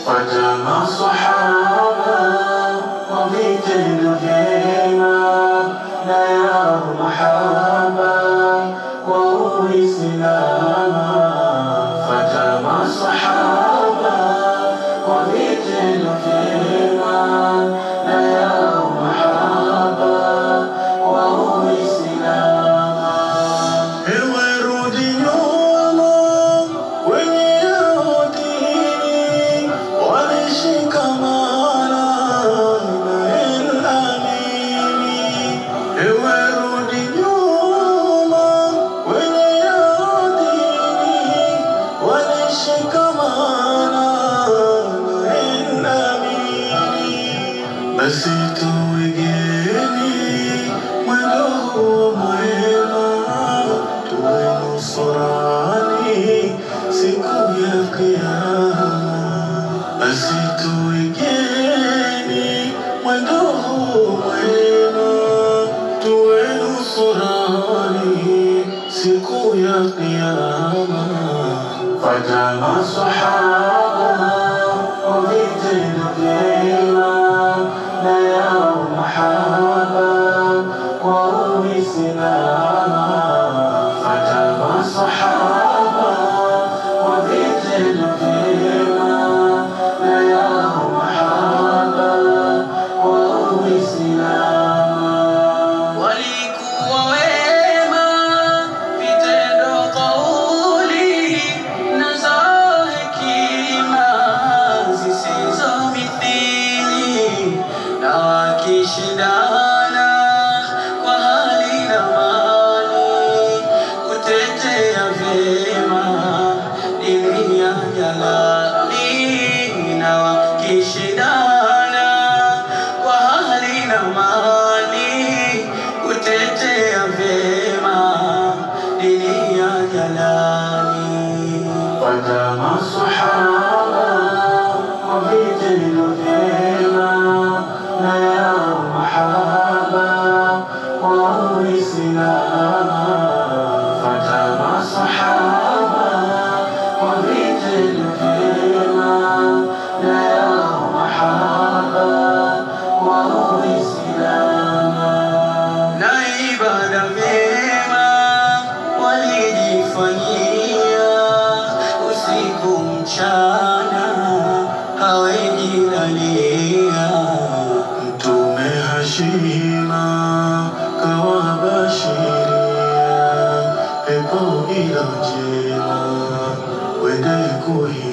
وجمع صحابة وفيتن فيما لا يرى محابا وهو سلاما. فجمع صحابة وفيتن فيما لا يرى محابا وهو سلاما. الورود يوم Basi tuigeni mwendo huo mwema, tuwe nusurani siku ya Kiyama. Basi tuigeni mwendo huo mwema, tuwe nusurani siku ya Kiyama. Fajama sahaba wavitendo vyema na ya mahaba wa uislamu. Fajama sahaba wavitendo vyema na ya mahaba wa uislamu. Walikuwa wema vitendo, kauli na za hekima zisizo mithili, na wakishindana kwa hali na mali kutetea vyema dini ya jalali. Na wakishindana kwa hali na mali kutetea vyema dini ya jalali. Wajama sahaba wavitendo vyema na ya mahaba wa uislamu. Fajama sahaba wavitendo vyema na ya mahaba wa uislamu. Na ibada vyema walijifanyia, usiku mchana hawajilalia. Mtume hashima kawabashiria, pepo ila njema wende kuhi